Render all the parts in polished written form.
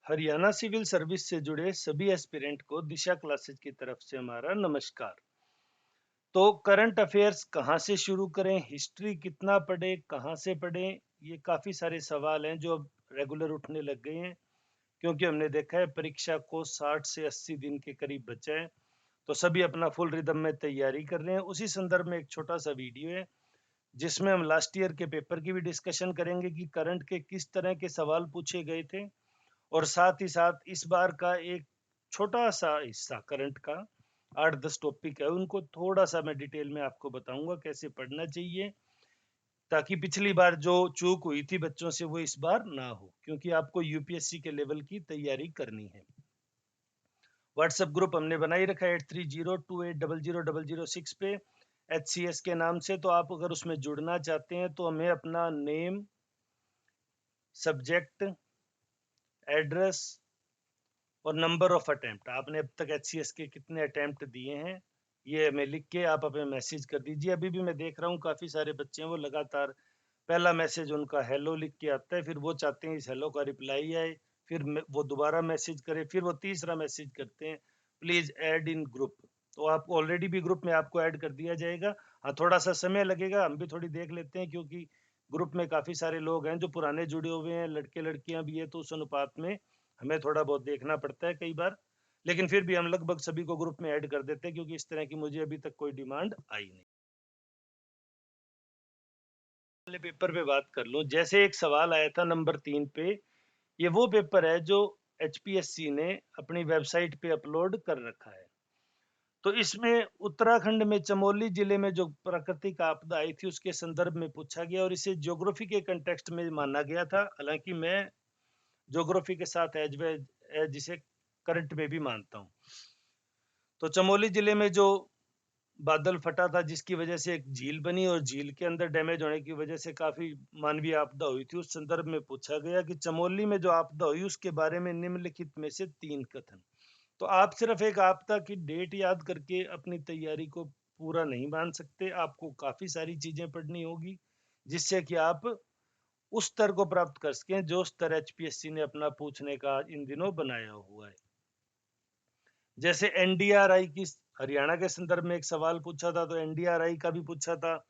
Haryana civil service से जुड़े सभी एस्पिरेंट को दिशा क्लासेस की तरफ से हमारा नमस्कार। तो करंट अफेयर्स कहाँ से शुरू करें, हिस्ट्री कितना पढ़ें, कहाँ से पढ़ें, ये काफ़ी सारे सवाल हैं जो अब रेगुलर उठने लग गए हैं, क्योंकि हमने देखा है परीक्षा को 60 से 80 दिन के करीब बचा है। तो सभी अपना फुल रिदम में तैयारी कर रहे हैं। उसी संदर्भ में एक छोटा सा वीडियो है जिसमें हम लास्ट ईयर के पेपर की भी डिस्कशन करेंगे कि करंट के किस तरह के सवाल पूछे गए थे, और साथ ही साथ इस बार का एक छोटा सा हिस्सा करंट का 8-10 टॉपिक है, उनको थोड़ा सा मैं डिटेल में आपको बताऊंगा कैसे पढ़ना चाहिए, ताकि पिछली बार जो चूक हुई थी बच्चों से वो इस बार ना हो, क्योंकि आपको यूपीएससी के लेवल की तैयारी करनी है। व्हाट्सएप ग्रुप हमने बना ही रखा है 8302800006 पे HCS के नाम से। तो आप अगर उसमें जुड़ना चाहते हैं तो हमें अपना नेम, सब्जेक्ट, एड्रेस और नंबर ऑफ अटेम्प्ट, आपने अब तक HCS के कितने अटेम्प्ट दिए हैं, ये हमें लिख के आप हमें मैसेज कर दीजिए। अभी भी मैं देख रहा हूँ काफ़ी सारे बच्चे हैं वो लगातार पहला मैसेज उनका हेलो लिख के आता है, फिर वो चाहते हैं इस हेलो का रिप्लाई आए, फिर वो दोबारा मैसेज करे, फिर वो तीसरा मैसेज करते हैं प्लीज़ ऐड इन ग्रुप। तो आप ऑलरेडी भी ग्रुप में आपको ऐड कर दिया जाएगा। हाँ, थोड़ा सा समय लगेगा, हम भी थोड़ी देख लेते हैं, क्योंकि ग्रुप में काफ़ी सारे लोग हैं जो पुराने जुड़े हुए हैं, लड़के लड़कियां भी है, तो उस अनुपात में हमें थोड़ा बहुत देखना पड़ता है कई बार। लेकिन फिर भी हम लगभग सभी को ग्रुप में ऐड कर देते हैं, क्योंकि इस तरह की मुझे अभी तक कोई डिमांड आई नहीं। वाले पेपर पे बात कर लूं, जैसे एक सवाल आया था नंबर 3 पे, ये वो पेपर है जो HPSC ने अपनी वेबसाइट पे अपलोड कर रखा है। तो इसमें उत्तराखंड में चमोली जिले में जो प्राकृतिक आपदा आई थी उसके संदर्भ में पूछा गया, और इसे ज्योग्राफी के कंटेक्स्ट में माना गया था। हालांकि मैं ज्योग्राफी के साथ जिसे करंट में भी मानता हूँ। तो चमोली जिले में जो बादल फटा था जिसकी वजह से एक झील बनी, और झील के अंदर डैमेज होने की वजह से काफी मानवीय आपदा हुई थी, उस संदर्भ में पूछा गया कि चमोली में जो आपदा हुई उसके बारे में निम्नलिखित में से 3 कथन। तो आप सिर्फ एक आपदा की डेट याद करके अपनी तैयारी को पूरा नहीं मान सकते, आपको काफी सारी चीजें पढ़नी होगी जिससे कि आप उस स्तर को प्राप्त कर सकें जो स्तर HPSC ने अपना पूछने का इन दिनों बनाया हुआ है। जैसे NDRI की, हरियाणा के संदर्भ में एक सवाल पूछा था, तो NDRI का भी पूछा था।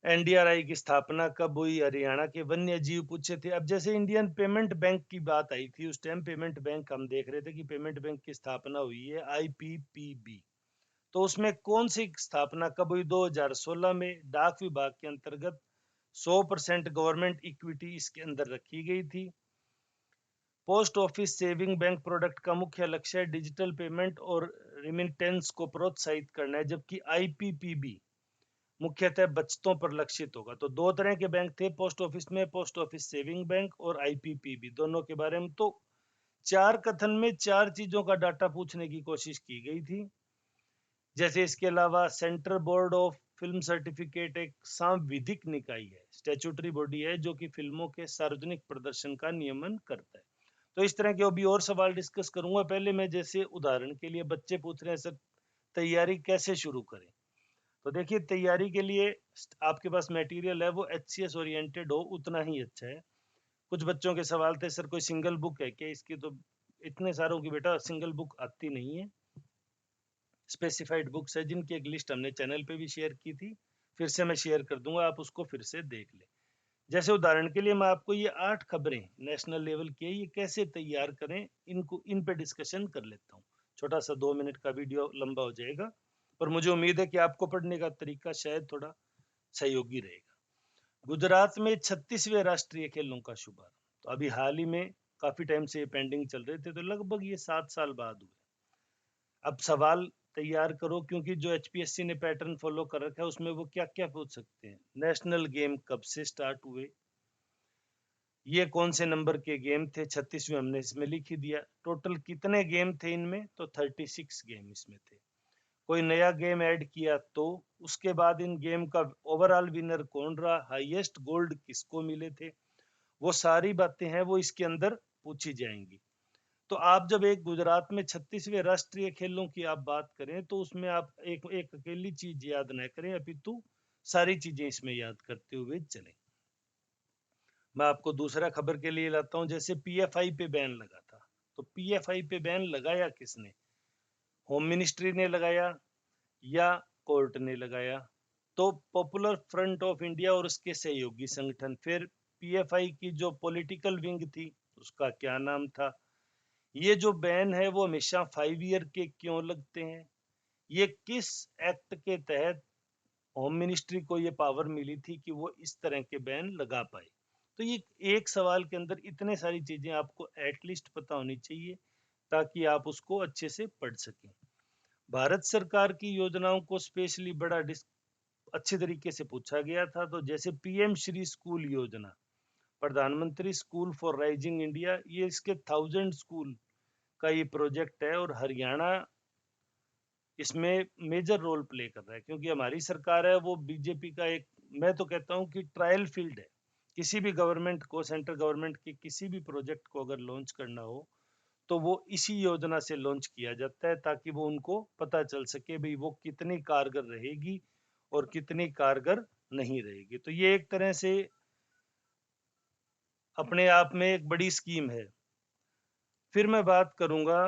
NDRI की स्थापना कब हुई, हरियाणा के वन्य जीव पूछे थे। अब जैसे इंडियन पेमेंट बैंक की बात आई थी, उस टाइम पेमेंट बैंक हम देख रहे थे कि पेमेंट बैंक की स्थापना हुई है IPPB। तो उसमें कौन सी स्थापना कब हुई? 2016 में डाक विभाग के अंतर्गत 100% गवर्नमेंट इक्विटी इसके अंदर रखी गई थी। Post office saving bank product का मुख्य लक्ष्य है डिजिटल पेमेंट और रिमिटेंस को प्रोत्साहित करना है, जबकि IPPB मुख्यतः बचतों पर लक्षित होगा। तो दो तरह के बैंक थे पोस्ट ऑफिस में, पोस्ट ऑफिस सेविंग बैंक और IPPB, दोनों के बारे में। तो 4 कथन में 4 चीजों का डाटा पूछने की कोशिश की गई थी। जैसे इसके अलावा central board of film certificate एक सांविधिक निकाय है, स्टैट्यूटरी बॉडी है जो कि फिल्मों के सार्वजनिक प्रदर्शन का नियमन करता है। तो इस तरह के अभी और सवाल डिस्कस करूंगा। पहले मैं जैसे उदाहरण के लिए बच्चे पूछ रहे हैं सर तैयारी कैसे शुरू करें, तो देखिए तैयारी के लिए आपके पास मटेरियल है वो HCS ओरिएंटेड हो उतना ही अच्छा है। कुछ बच्चों के सवाल थे सर कोई सिंगल बुक है क्या इसकी, तो इतने सारों की बेटा सिंगल बुक आती नहीं है, स्पेसिफाइड बुक्स है जिनकी एक लिस्ट हमने चैनल पे भी शेयर की थी, फिर से मैं शेयर कर दूंगा, आप उसको फिर से देख लें। जैसे उदाहरण के लिए मैं आपको ये 8 खबरें नेशनल लेवल की है, ये कैसे तैयार करें, इनको इन पे डिस्कशन कर लेता हूँ। छोटा सा 2 मिनट का वीडियो लंबा हो जाएगा, पर मुझे उम्मीद है कि आपको पढ़ने का तरीका शायद थोड़ा सहयोगी रहेगा। गुजरात में 36वें राष्ट्रीय खेलों का शुभारंभ, तो अभी हाल ही में, काफी टाइम से ये पेंडिंग चल रहे थे, तो लगभग ये 7 साल बाद हुए। अब सवाल तैयार करो, क्योंकि जो HPSC ने पैटर्न फॉलो कर रखा है उसमें वो क्या क्या पूछ सकते हैं। नेशनल गेम कब से स्टार्ट हुए, ये कौन से नंबर के गेम थे, 36वें हमने इसमें लिख ही दिया। टोटल कितने गेम थे इनमें, तो 36 गेम इसमें थे। कोई नया गेम ऐड किया तो उसके बाद इन गेम का ओवरऑल विनर कौन रहा, हाईएस्ट गोल्ड किसको मिले थे, वो सारी बातें हैं वो इसके अंदर पूछी जाएंगी। तो आप जब एक गुजरात में 36वें राष्ट्रीय खेलों की आप बात करें तो उसमें आप एक एक अकेली चीज याद न करें, अपितु सारी चीजें इसमें याद करते हुए चलें। मैं आपको दूसरा खबर के लिए लाता हूं, जैसे पीएफआई पे बैन लगा था, तो पीएफआई पे बैन लगाया किसने? होम मिनिस्ट्री ने लगाया या कोर्ट ने लगाया? तो पॉपुलर फ्रंट ऑफ इंडिया और उसके सहयोगी संगठन। फिर पीएफआई की जो पॉलिटिकल विंग थी उसका क्या नाम था? ये जो बैन है वो हमेशा 5 ईयर के क्यों लगते हैं? ये किस एक्ट के तहत होम मिनिस्ट्री को ये पावर मिली थी कि वो इस तरह के बैन लगा पाए? तो ये एक सवाल के अंदर इतने सारी चीजें आपको एटलीस्ट पता होनी चाहिए ताकि आप उसको अच्छे से पढ़ सकें। भारत सरकार की योजनाओं को स्पेशली अच्छे तरीके से पूछा गया था। तो जैसे पीएम श्री स्कूल योजना, प्रधानमंत्री स्कूल फॉर राइजिंग इंडिया, ये इसके 1000 स्कूल का ये प्रोजेक्ट है और हरियाणा इसमें मेजर रोल प्ले कर रहा है, क्योंकि हमारी सरकार है वो बीजेपी का एक, मैं तो कहता हूं कि ट्रायल फील्ड है। किसी भी गवर्नमेंट को, सेंट्रल गवर्नमेंट के किसी भी प्रोजेक्ट को अगर लॉन्च करना हो तो वो इसी योजना से लॉन्च किया जाता है, ताकि वो उनको पता चल सके भाई वो कितनी कारगर रहेगी और कितनी कारगर नहीं रहेगी। तो ये एक तरह से अपने आप में एक बड़ी स्कीम है। फिर मैं बात करूंगा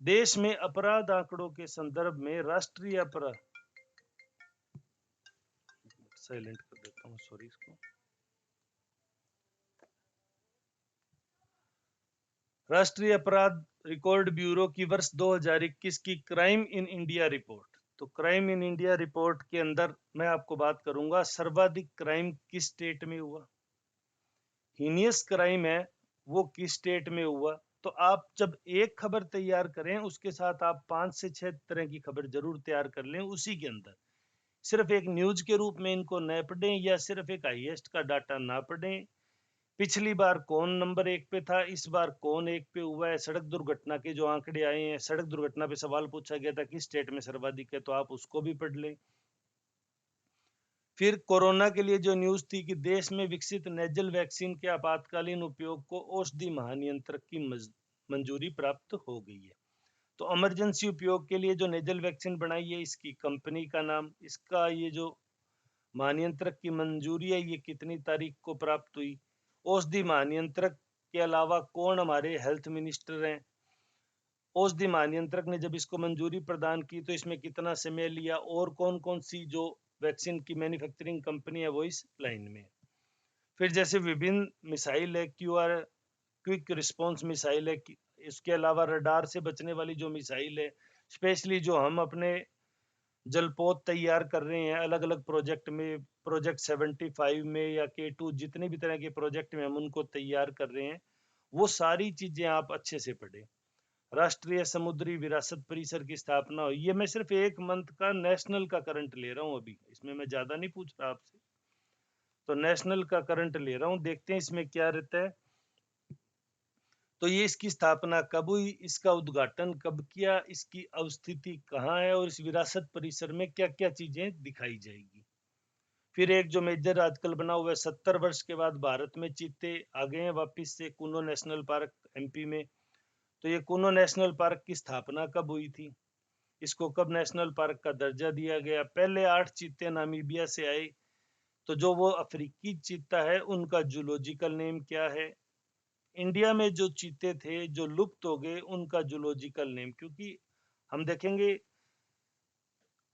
देश में अपराध आंकड़ों के संदर्भ में राष्ट्रीय अपराध, साइलेंट कर देता हूँ सॉरी इसको, राष्ट्रीय अपराध रिकॉर्ड ब्यूरो की वर्ष 2021 की क्राइम इन इंडिया रिपोर्ट। तो क्राइम इन इंडिया रिपोर्ट के अंदर मैं आपको बात करूंगा सर्वाधिक क्राइम किस स्टेट में हुआ, हीनियस क्राइम है वो किस स्टेट में हुआ। तो आप जब एक खबर तैयार करें उसके साथ आप 5 से 6 तरह की खबर जरूर तैयार कर लें उसी के अंदर। सिर्फ एक न्यूज के रूप में इनको न पढ़ें या सिर्फ एक हाईएस्ट का डाटा ना पढ़ें। पिछली बार कौन नंबर 1 पे था, इस बार कौन 1 पे हुआ है। सड़क दुर्घटना के जो आंकड़े आए हैं, सड़क दुर्घटना पे सवाल पूछा गया था किस स्टेट में सर्वाधिक है, तो आप उसको भी पढ़ लें। फिर कोरोना के लिए जो न्यूज थी कि देश में विकसित नेजल वैक्सीन के आपातकालीन उपयोग को औषधि महानियंत्रक की मंजूरी प्राप्त हो गई है। तो इमरजेंसी उपयोग के लिए जो नेजल वैक्सीन बनाई है इसकी कंपनी का नाम, इसका ये जो महानियंत्रक की मंजूरी है ये कितनी तारीख को प्राप्त हुई। औषधि महानियंत्रक के अलावा कौन हमारे हेल्थ मिनिस्टर हैं, औषधि महानियंत्रक ने जब इसको मंजूरी प्रदान की तो इसमें कितना समय लिया, और कौन कौन सी जो वैक्सीन की मैन्युफैक्चरिंग कंपनी है वो इस लाइन में। फिर जैसे विभिन्न मिसाइल है, क्यूआर क्विक रिस्पांस मिसाइल है, इसके अलावा रडार से बचने वाली जो मिसाइल है, स्पेशली जो हम अपने जलपोत तैयार कर रहे हैं अलग अलग प्रोजेक्ट में, प्रोजेक्ट 75 में या K2, जितने भी तरह के प्रोजेक्ट में हम उनको तैयार कर रहे हैं, वो सारी चीजें आप अच्छे से पढ़ें। राष्ट्रीय समुद्री विरासत परिसर की स्थापना हुई, ये मैं सिर्फ एक मंथ का नेशनल का करंट ले रहा हूँ अभी, इसमें मैं ज्यादा नहीं पूछ रहा आपसे, तो नेशनल का करंट ले रहा हूँ, देखते हैं इसमें क्या रहता है। तो ये इसकी स्थापना कब हुई, इसका उद्घाटन कब किया, इसकी अवस्थिति कहाँ है और इस विरासत परिसर में क्या क्या चीजें दिखाई जाएगी। फिर एक जो मेजर आजकल बना हुआ है, 70 वर्ष के बाद भारत में चीते आ गए हैं वापिस से कूनो नेशनल पार्क एमपी में। तो ये कूनो नेशनल पार्क की स्थापना कब हुई थी, इसको कब नेशनल पार्क का दर्जा दिया गया। पहले 8 चीते नामीबिया से आए, तो जो वो अफ्रीकी चीता है उनका जूलॉजिकल नेम क्या है। इंडिया में जो चीते थे जो लुप्त हो गए उनका जूलॉजिकल नेम, क्योंकि हम देखेंगे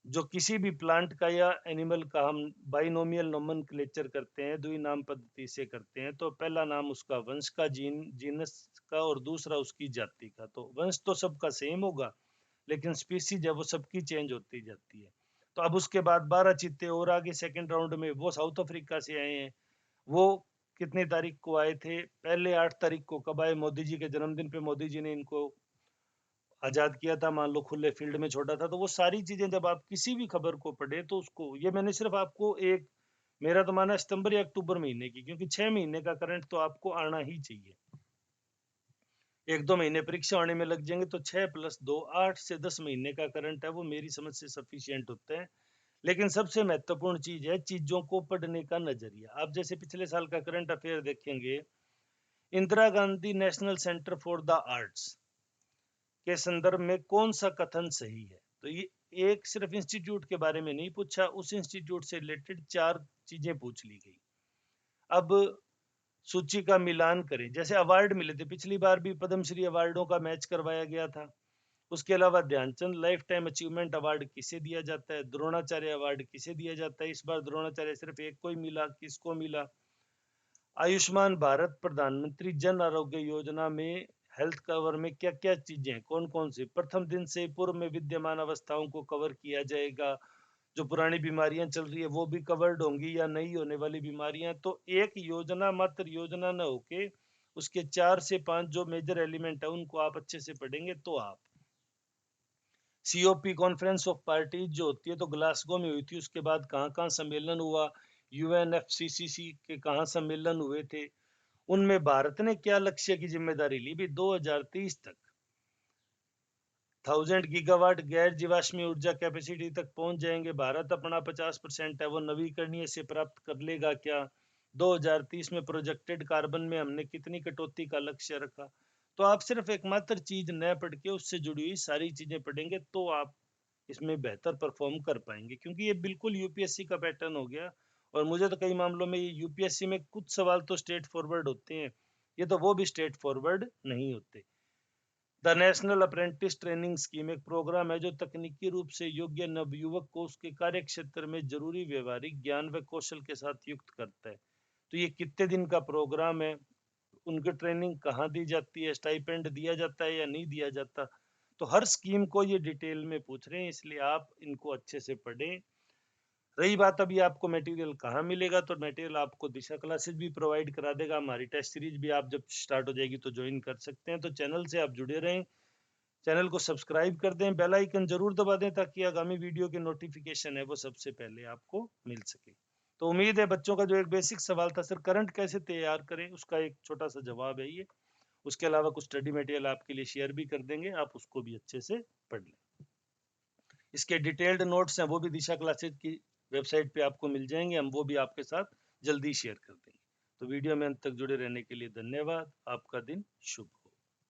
जो किसी भी प्लांट का या एनिमल का हम बाइनोमियल नोमेनक्लेचर करते हैं, द्वि नाम पद्धति से करते हैं, तो पहला नाम उसका वंश का, जीनस का, और दूसरा उसकी जाति का। तो वंश तो सबका सेम होगा लेकिन स्पीसीज है वो सबकी चेंज होती जाती है। तो अब उसके बाद 12 चीते और आगे सेकंड राउंड में, वो साउथ अफ्रीका से आए हैं। वो कितनी तारीख को आए थे, पहले 8 तारीख को कब आए, मोदी जी के जन्मदिन पे मोदी जी ने इनको आजाद किया था, मान लो खुले फील्ड में छोड़ा था। तो वो सारी चीजें जब आप किसी भी खबर को पढ़े तो उसको, ये मैंने सिर्फ आपको एक, मेरा तो माना सितंबर या अक्टूबर महीने की, क्योंकि 6 महीने का करंट तो आपको आना ही चाहिए। 1-2 महीने परीक्षा होने में लग जाएंगे तो 6+2 8 से 10 महीने का करंट है वो मेरी समझ से सफिशियंट होता है। लेकिन सबसे महत्वपूर्ण चीज है चीजों को पढ़ने का नजरिया। आप जैसे पिछले साल का करंट अफेयर देखेंगे, Indira Gandhi national centre for the arts के संदर्भ में कौन सा कथन सही है। तो ये एक सिर्फ इंस्टीट्यूट के बारे में नहीं पूछा, उस इंस्टीट्यूट से रिलेटेड 4 चीजें पूछ ली गई। अब सूची का मिलान करें। जैसे अवार्ड मिले थे, पिछली बार भी पद्मश्री अवार्डों का मैच करवाया गया था। उसके अलावा Dhyan Chand lifetime achievement award किसे दिया जाता है, द्रोणाचार्य अवार्ड किसे दिया जाता है। इस बार द्रोणाचार्य सिर्फ एक को ही मिला, किसको मिला। आयुष्मान भारत प्रधानमंत्री जन आरोग्य योजना में हेल्थ कवर में क्या क्या चीजें हैं, कौन कौन सी। प्रथम दिन से पूर्व में विद्यमान अवस्थाओं को कवर किया जाएगा। जो पुरानी बीमारियां चल रही है वो भी कवर्ड होंगी, या नहीं होने वाली बीमारियां। तो एक योजना मात्र योजना न होके उसके 4 से 5 जो मेजर एलिमेंट है उनको आप अच्छे से पढ़ेंगे तो आप। सीओपी कॉन्फ्रेंस ऑफ पार्टीज जो होती है तो ग्लासगो में हुई थी, उसके बाद कहाँ कहाँ सम्मेलन हुआ, यूएनएफसीसीसी के कहाँ सम्मेलन हुए थे, उनमें भारत ने क्या लक्ष्य की जिम्मेदारी ली भी 2030 तक 1000 गीगावाट गैर जीवाश्मी ऊर्जा कैपेसिटी तक पहुंच जाएंगे। भारत अपना 50% है वो नवीकरणीय से प्राप्त कर लेगा क्या। 2030 में प्रोजेक्टेड कार्बन में हमने कितनी कटौती का लक्ष्य रखा। तो आप सिर्फ एकमात्र चीज न पढ़ के उससे जुड़ी हुई सारी चीजें पढ़ेंगे तो आप इसमें बेहतर परफॉर्म कर पाएंगे, क्योंकि ये बिल्कुल यूपीएससी का पैटर्न हो गया। और मुझे तो कई मामलों में ये यूपीएससी में कुछ सवाल तो स्ट्रेट फॉरवर्ड होते हैं, ये तो वो भी स्ट्रेट फॉरवर्ड नहीं होते। The national apprentice training scheme एक प्रोग्राम है जो तकनीकी रूप से योग्य नवयुवक को उसके कार्य क्षेत्र में जरूरी व्यवहारिक ज्ञान व कौशल के साथ युक्त करता है। तो ये कितने दिन का प्रोग्राम है, उनकी ट्रेनिंग कहाँ दी जाती है, स्टाइपेंड दिया जाता है या नहीं दिया जाता। तो हर स्कीम को ये डिटेल में पूछ रहे हैं, इसलिए आप इनको अच्छे से पढ़ें। रही बात अभी आपको मटेरियल कहाँ मिलेगा, तो मटेरियल आपको दिशा क्लासेस भी प्रोवाइड करा देगा। हमारी टेस्ट सीरीज भी आप जब स्टार्ट हो जाएगी तो ज्वाइन कर सकते हैं। तो चैनल से आप जुड़े रहें, चैनल को सब्सक्राइब कर दें, बेल आइकन जरूर दबा दें ताकि आगामी वीडियो के नोटिफिकेशन है वो सबसे पहले आपको मिल सके। तो उम्मीद है बच्चों का जो एक बेसिक सवाल था सर करंट कैसे तैयार करें, उसका एक छोटा सा जवाब है ये। उसके अलावा कुछ स्टडी मटेरियल आपके लिए शेयर भी कर देंगे, आप उसको भी अच्छे से पढ़ लें। इसके डिटेल्ड नोट्स हैं वो भी दिशा क्लासेज की वेबसाइट पे आपको मिल जाएंगे, हम वो भी आपके साथ जल्दी शेयर कर देंगे। तो वीडियो में अंत तक जुड़े रहने के लिए धन्यवाद। आपका दिन शुभ हो।